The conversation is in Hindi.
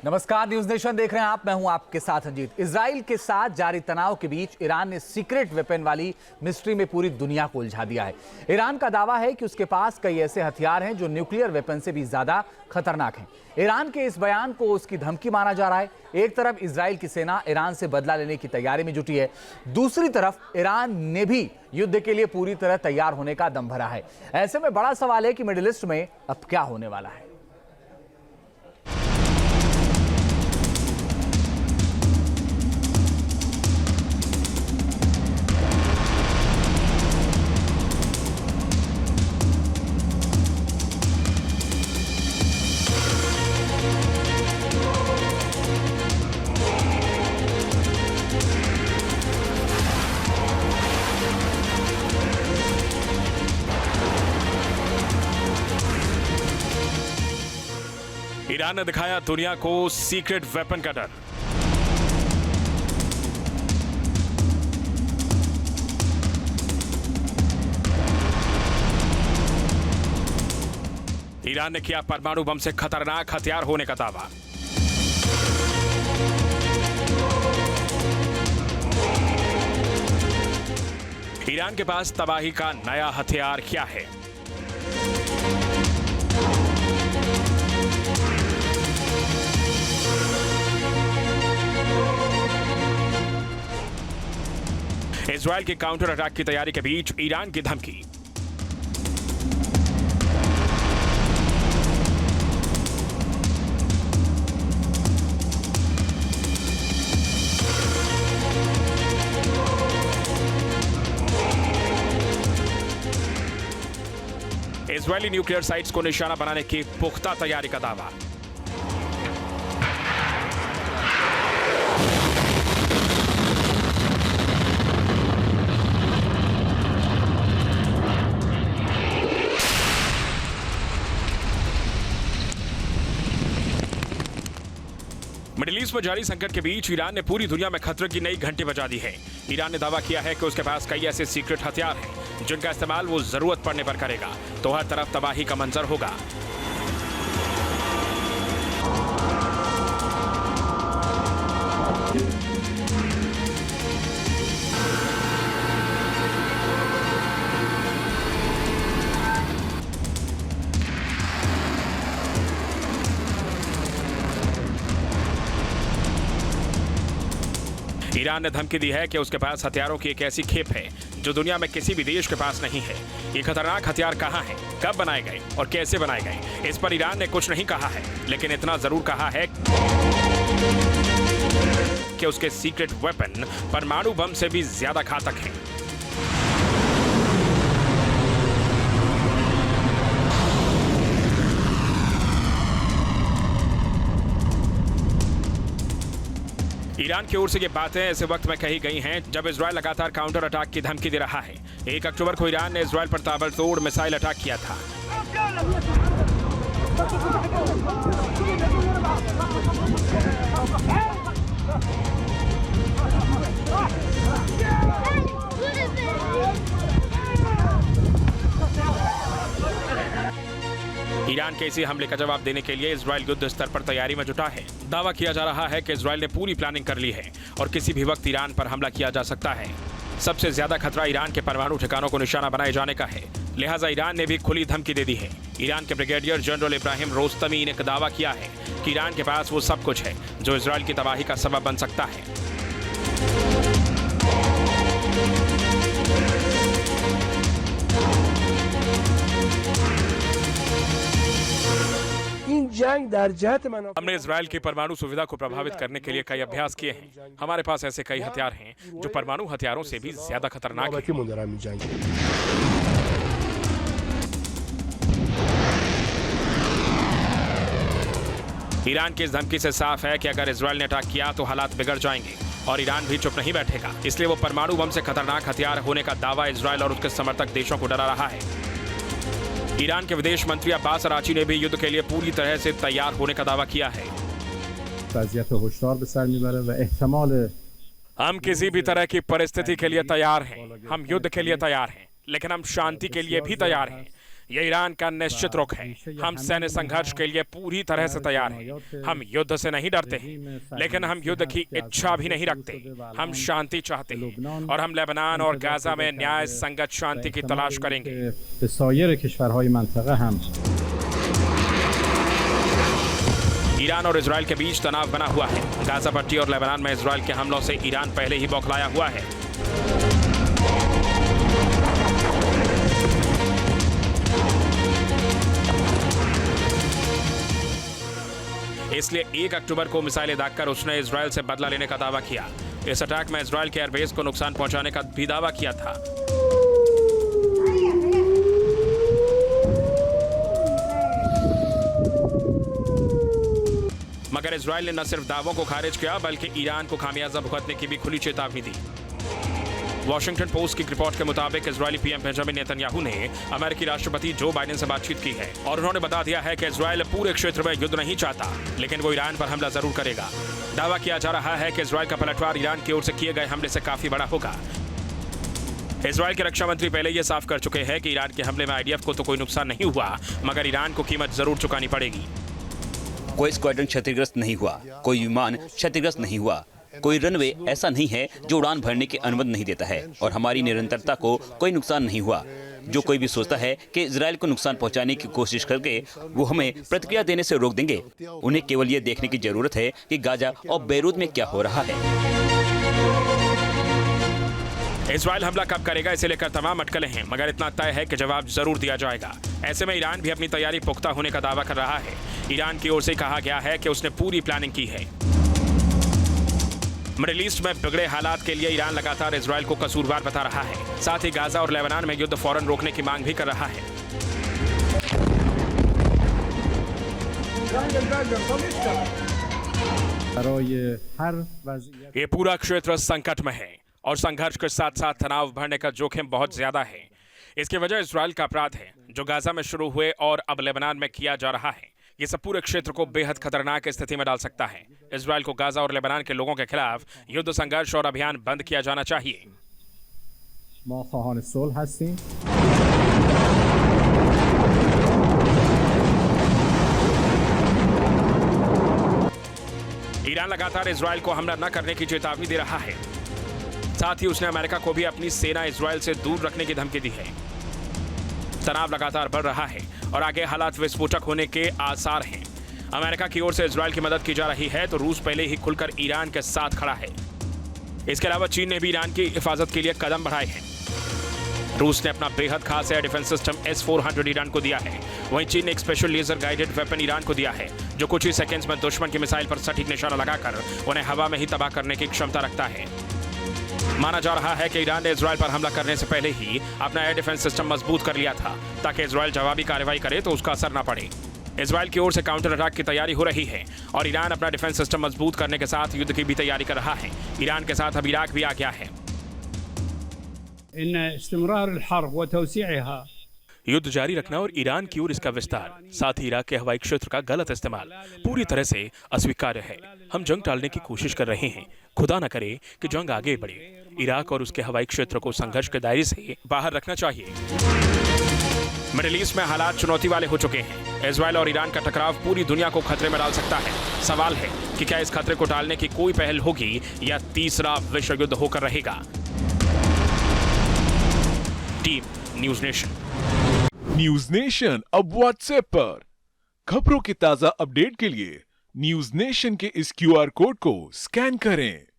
नमस्कार, न्यूज नेशन देख रहे हैं आप। मैं हूं आपके साथ अजीत। इजराइल के साथ जारी तनाव के बीच ईरान ने सीक्रेट वेपन वाली मिस्ट्री में पूरी दुनिया को उलझा दिया है। ईरान का दावा है कि उसके पास कई ऐसे हथियार हैं जो न्यूक्लियर वेपन से भी ज्यादा खतरनाक हैं। ईरान के इस बयान को उसकी धमकी माना जा रहा है। एक तरफ इजराइल की सेना ईरान से बदला लेने की तैयारी में जुटी है, दूसरी तरफ ईरान ने भी युद्ध के लिए पूरी तरह तैयार होने का दम भरा है। ऐसे में बड़ा सवाल है कि मिडिल ईस्ट में अब क्या होने वाला है। ईरान ने दिखाया दुनिया को सीक्रेट वेपन का डर। ईरान ने किया परमाणु बम से खतरनाक हथियार होने का दावा। ईरान के पास तबाही का नया हथियार क्या है? इजराइल के काउंटर अटैक की तैयारी के बीच ईरान की धमकी। इजरायली न्यूक्लियर साइट्स को निशाना बनाने की पुख्ता तैयारी का दावा। मिडिल ईस्ट में जारी संकट के बीच ईरान ने पूरी दुनिया में खतरे की नई घंटी बजा दी है। ईरान ने दावा किया है कि उसके पास कई ऐसे सीक्रेट हथियार हैं जिनका इस्तेमाल वो जरूरत पड़ने पर करेगा तो हर तरफ तबाही का मंजर होगा। ईरान ने धमकी दी है कि उसके पास हथियारों की एक ऐसी खेप है जो दुनिया में किसी भी देश के पास नहीं है। ये खतरनाक हथियार कहां हैं, कब बनाए गए और कैसे बनाए गए, इस पर ईरान ने कुछ नहीं कहा है, लेकिन इतना जरूर कहा है कि उसके सीक्रेट वेपन परमाणु बम से भी ज्यादा घातक हैं। ईरान की ओर से ये बातें ऐसे वक्त में कही गई हैं जब इजराइल लगातार काउंटर अटैक की धमकी दे रहा है। 1 अक्टूबर को ईरान ने इजराइल पर ताबड़तोड़ मिसाइल अटैक किया था। ईरान के इसी हमले का जवाब देने के लिए इजराइल युद्ध स्तर पर तैयारी में जुटा है। दावा किया जा रहा है कि इजराइल ने पूरी प्लानिंग कर ली है और किसी भी वक्त ईरान पर हमला किया जा सकता है। सबसे ज्यादा खतरा ईरान के परमाणु ठिकानों को निशाना बनाए जाने का है, लिहाजा ईरान ने भी खुली धमकी दे दी है। ईरान के ब्रिगेडियर जनरल इब्राहिम रोस्तमी ने दावा किया है कि ईरान के पास वो सब कुछ है जो इजराइल की तबाही का सबब बन सकता है। हमने इजराइल की परमाणु सुविधा को प्रभावित करने के लिए कई अभ्यास किए हैं। हमारे पास ऐसे कई हथियार हैं जो परमाणु हथियारों से भी ज्यादा खतरनाक हैं। ईरान की इस धमकी से साफ है कि अगर इजराइल ने अटैक किया तो हालात बिगड़ जाएंगे और ईरान भी चुप नहीं बैठेगा। इसलिए वो परमाणु बम से खतरनाक हथियार होने का दावा इजराइल और उसके समर्थक देशों को डरा रहा है। ईरान के विदेश मंत्री अब्बास अराची ने भी युद्ध के लिए पूरी तरह से तैयार होने का दावा किया है। हम किसी भी तरह की परिस्थिति के लिए तैयार हैं। हम युद्ध के लिए तैयार हैं, लेकिन हम शांति के लिए भी तैयार हैं। ये ईरान का निश्चित रुख है। हम सैन्य संघर्ष के लिए पूरी तरह से तैयार हैं। हम युद्ध से नहीं डरते हैं, लेकिन हम युद्ध की इच्छा भी नहीं रखते। हम शांति चाहते हैं और हम लेबनान और गाजा में न्याय संगत शांति की तलाश करेंगे। ईरान और इजराइल के बीच तनाव बना हुआ है। गाजा पट्टी और लेबनान में इजराइल के हमलों से ईरान पहले ही बौखलाया हुआ है। इसलिए 1 अक्टूबर को मिसाइलें दागकर उसने इजराइल से बदला लेने का दावा किया। इस अटैक में इजराइल के एयरबेस को नुकसान पहुंचाने का भी दावा किया था। मगर इजराइल ने न सिर्फ दावों को खारिज किया, बल्कि ईरान को खामियाजा भुगतने की भी खुली चेतावनी दी। वॉशिंगटन पोस्ट की रिपोर्ट के मुताबिक इजरायली पीएम बेंजामिन नेतन्याहू ने अमेरिकी राष्ट्रपति जो बाइडेन से बातचीत की है और उन्होंने बता दिया है कि इजराइल पूरे क्षेत्र में युद्ध नहीं चाहता, लेकिन वो ईरान पर हमला जरूर करेगा। दावा किया जा रहा है कि इजराइल का पलटवार ईरान की ओर से किए गए हमले से काफी बड़ा होगा। इजराइल के रक्षा मंत्री पहले ये साफ कर चुके हैं कि ईरान के हमले में आईडीएफ को तो कोई नुकसान नहीं हुआ, मगर ईरान को कीमत जरूर चुकानी पड़ेगी। कोई स्क्वाड्रन क्षतिग्रस्त नहीं हुआ, कोई विमान क्षतिग्रस्त नहीं हुआ, कोई रनवे ऐसा नहीं है जो उड़ान भरने की अनुमति नहीं देता है और हमारी निरंतरता को कोई नुकसान नहीं हुआ। जो कोई भी सोचता है कि इजराइल को नुकसान पहुंचाने की कोशिश करके वो हमें प्रतिक्रिया देने से रोक देंगे। उन्हें केवल ये देखने की जरूरत है कि गाजा और बेरूत में क्या हो रहा है। इजराइल हमला कब करेगा, इसे लेकर तमाम अटकलें हैं, मगर इतना तय है कि जवाब जरूर दिया जाएगा। ऐसे में ईरान भी अपनी तैयारी पुख्ता होने का दावा कर रहा है। ईरान की ओर से कहा गया है कि उसने पूरी प्लानिंग की है। मिडिल ईस्ट में बिगड़े हालात के लिए ईरान लगातार इजराइल को कसूरवार बता रहा है। साथ ही गाजा और लेबनान में युद्ध फौरन रोकने की मांग भी कर रहा है। ये पूरा क्षेत्र संकट में है और संघर्ष के साथ साथ तनाव बढ़ने का जोखिम बहुत ज्यादा है। इसकी वजह इजराइल का अपराध है जो गाजा में शुरू हुए और अब लेबनान में किया जा रहा है। ये सब पूरे क्षेत्र को बेहद खतरनाक स्थिति में डाल सकता है। इजराइल को गाजा और लेबनान के लोगों के खिलाफ युद्ध संघर्ष और अभियान बंद किया जाना चाहिए। ईरान लगातार इजराइल को हमला न करने की चेतावनी दे रहा है। साथ ही उसने अमेरिका को भी अपनी सेना इजराइल से दूर रखने की धमकी दी है। तनाव लगातार बढ़ रहा है और आगे हालात विस्फोटक होने के आसार हैं। अमेरिका की ओर से इजराइल की मदद की जा रही है तो रूस पहले ही खुलकर ईरान के साथ खड़ा है। इसके अलावा चीन ने भी ईरान की हिफाजत के लिए कदम बढ़ाए हैं। रूस ने अपना बेहद खास air defence system S-400 Iran को दिया है। वहीं चीन ने एक special laser guided weapon Iran को दिया है जो कुछ ही सेकंड्स में दुश्मन की मिसाइल पर सटीक निशाना लगाकर उन्हें हवा में ही तबाह करने की क्षमता रखता है। माना जा रहा है कि ईरान ने इजराइल पर हमला करने से पहले ही अपना एयर डिफेंस सिस्टम मजबूत कर लिया था ताकि इजराइल जवाबी कार्रवाई करे तो उसका असर न पड़े। इजराइल की ओर से काउंटर अटैक की तैयारी हो रही है और ईरान अपना डिफेंस सिस्टम मजबूत करने के साथ युद्ध की भी तैयारी कर रहा है। ईरान के साथ अब इराक भी आ गया है। युद्ध जारी रखना और ईरान की ओर इसका विस्तार, साथ ही इराक के हवाई क्षेत्र का गलत इस्तेमाल पूरी तरह से अस्वीकार्य है। हम जंग टालने की कोशिश कर रहे हैं। खुदा न करे कि जंग आगे बढ़े। इराक और उसके हवाई क्षेत्र को संघर्ष के दायरे से बाहर रखना चाहिए। मिडिल ईस्ट में हालात चुनौती वाले हो चुके हैं। इजराइल और ईरान का टकराव पूरी दुनिया को खतरे में डाल सकता है। सवाल है कि क्या इस खतरे को टालने की कोई पहल होगी या तीसरा विश्व युद्ध होकर रहेगा। Team news nation. News nation अब व्हाट्सएप पर खबरों के ताजा अपडेट के लिए न्यूज नेशन के इस QR कोड को स्कैन करें।